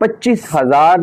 25,000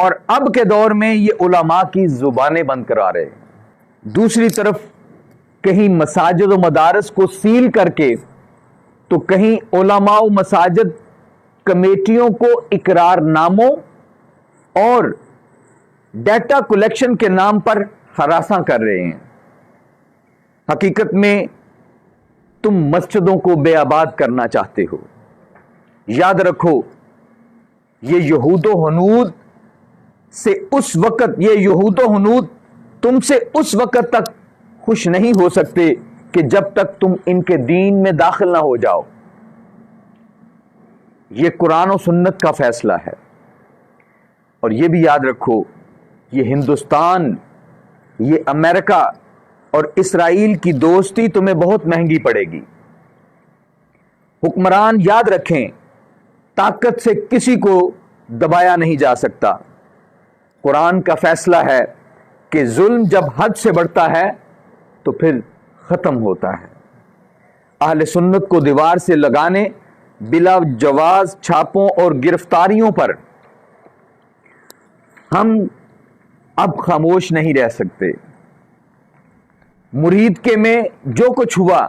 اور اب کے دور میں یہ علماء کی زبانیں بند کرا رہے ہیں۔ دوسری طرف کہیں مساجد و مدارس کو سیل کر کے تو کہیں علماء و مساجد کمیٹیوں کو اقرار ناموں اور ڈیٹا کلیکشن کے نام پر ہراساں کر رہے ہیں۔ حقیقت میں تم مسجدوں کو بے آباد کرنا چاہتے ہو۔ یاد رکھو، یہ یہود و ہنود تم سے اس وقت تک خوش نہیں ہو سکتے کہ جب تک تم ان کے دین میں داخل نہ ہو جاؤ۔ یہ قرآن و سنت کا فیصلہ ہے۔ اور یہ بھی یاد رکھو، یہ ہندوستان، یہ امریکہ اور اسرائیل کی دوستی تمہیں بہت مہنگی پڑے گی۔ حکمران یاد رکھیں، طاقت سے کسی کو دبایا نہیں جا سکتا۔ قرآن کا فیصلہ ہے کہ ظلم جب حد سے بڑھتا ہے تو پھر ختم ہوتا ہے۔ اہل سنت کو دیوار سے لگانے، بلا جواز چھاپوں اور گرفتاریوں پر ہم اب خاموش نہیں رہ سکتے۔ مریدکے میں جو کچھ ہوا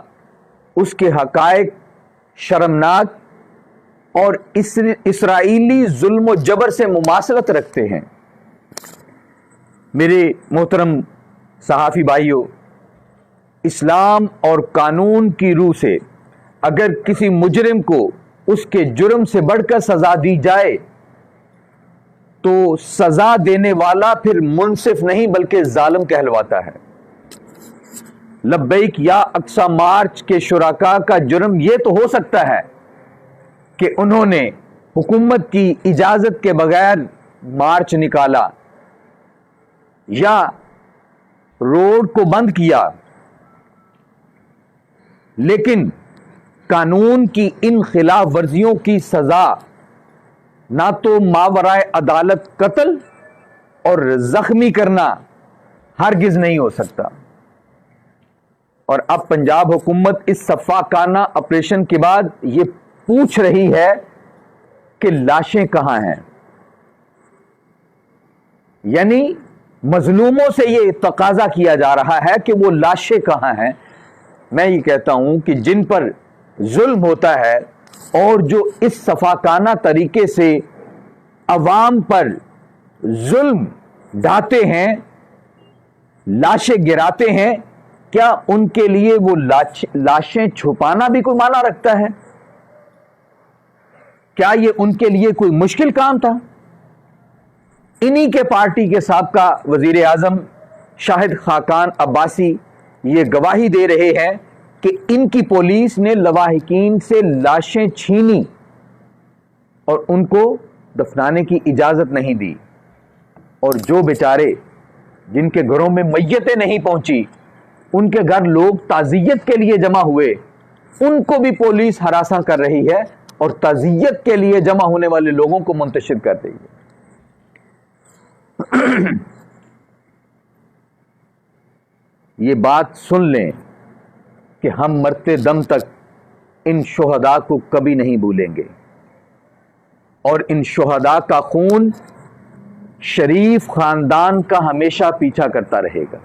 اس کے حقائق شرمناک اور اسرائیلی ظلم و جبر سے مماثلت رکھتے ہیں۔ میرے محترم صحافی بھائیوں، اسلام اور قانون کی روح سے اگر کسی مجرم کو اس کے جرم سے بڑھ کر سزا دی جائے تو سزا دینے والا پھر منصف نہیں بلکہ ظالم کہلواتا ہے۔ لبیک یا اقصی مارچ کے شرکاء کا جرم یہ تو ہو سکتا ہے کہ انہوں نے حکومت کی اجازت کے بغیر مارچ نکالا یا روڈ کو بند کیا، لیکن قانون کی ان خلاف ورزیوں کی سزا نہ تو ماورائے عدالت قتل اور زخمی کرنا ہرگز نہیں ہو سکتا۔ اور اب پنجاب حکومت اس سفاکانہ آپریشن کے بعد یہ پوچھ رہی ہے کہ لاشیں کہاں ہیں؟ یعنی مظلوموں سے یہ تقاضا کیا جا رہا ہے کہ وہ لاشیں کہاں ہیں۔ میں یہ کہتا ہوں کہ جن پر ظلم ہوتا ہے اور جو اس سفاکانہ طریقے سے عوام پر ظلم ڈھاتے ہیں، لاشیں گراتے ہیں، کیا ان کے لیے وہ لاشیں چھپانا بھی کوئی معنی رکھتا ہے؟ کیا یہ ان کے لیے کوئی مشکل کام تھا؟ انہی کے پارٹی کے سابقہ وزیر اعظم شاہد خاقان عباسی یہ گواہی دے رہے ہیں کہ ان کی پولیس نے لواحقین سے لاشیں چھینی اور ان کو دفنانے کی اجازت نہیں دی، اور جو بیچارے جن کے گھروں میں میتیں نہیں پہنچی، ان کے گھر لوگ تعزیت کے لیے جمع ہوئے، ان کو بھی پولیس ہراساں کر رہی ہے اور تعزیت کے لیے جمع ہونے والے لوگوں کو منتشر کر رہی ہے۔ یہ بات سن لیں کہ ہم مرتے دم تک ان شہداء کو کبھی نہیں بھولیں گے، اور ان شہداء کا خون شریف خاندان کا ہمیشہ پیچھا کرتا رہے گا۔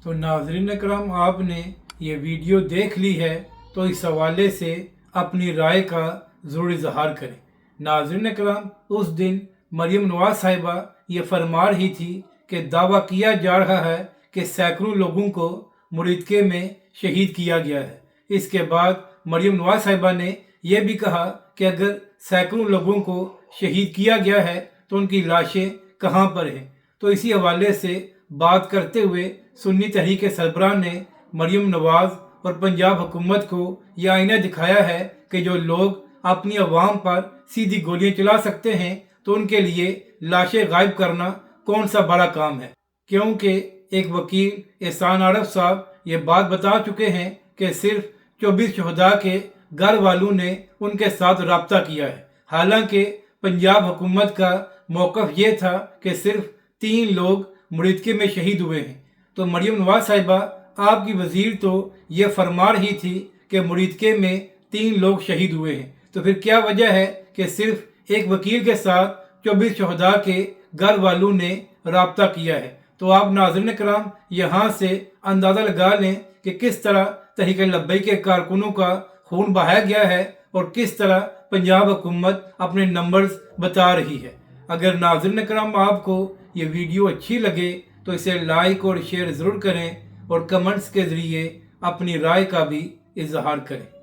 تو ناظرین اکرام، آپ نے یہ ویڈیو دیکھ لی ہے تو اس حوالے سے اپنی رائے کا ضرور اظہار کریں۔ ناظرین اکرام، اس دن مریم نواز صاحبہ یہ فرما رہی تھی کہ دعویٰ کیا جا رہا ہے کہ سینکڑوں لوگوں کو مریدکے میں شہید کیا گیا ہے۔ اس کے بعد مریم نواز صاحبہ نے یہ بھی کہا کہ اگر سینکڑوں لوگوں کو شہید کیا گیا ہے تو ان کی لاشیں کہاں پر ہیں۔ تو اسی حوالے سے بات کرتے ہوئے سنی تحریک سربراہ نے مریم نواز اور پنجاب حکومت کو یہ آئینہ دکھایا ہے کہ جو لوگ اپنی عوام پر سیدھی گولیاں چلا سکتے ہیں تو ان کے لیے لاشیں غائب کرنا کون سا بڑا کام ہے، کیونکہ ایک وکیل احسان عارف صاحب یہ بات بتا چکے ہیں کہ صرف 24 شہداء کے گھر والوں نے ان کے ساتھ رابطہ کیا ہے، حالانکہ پنجاب حکومت کا موقف یہ تھا کہ صرف 3 لوگ مریدکے میں شہید ہوئے ہیں۔ تو مریم نواز صاحبہ، آپ کی وزیر تو یہ فرما رہی تھی کہ مریدکے میں 3 لوگ شہید ہوئے ہیں، تو پھر کیا وجہ ہے کہ صرف ایک وکیل کے ساتھ 24 شہداء کے گھر والوں نے رابطہ کیا ہے۔ تو آپ ناظرین کرام یہاں سے اندازہ لگا لیں کہ کس طرح تحریک لبیک کے کارکنوں کا خون بہایا گیا ہے اور کس طرح پنجاب حکومت اپنے نمبرز بتا رہی ہے۔ اگر ناظرین کرام آپ کو یہ ویڈیو اچھی لگے تو اسے لائک اور شیئر ضرور کریں اور کمنٹس کے ذریعے اپنی رائے کا بھی اظہار کریں۔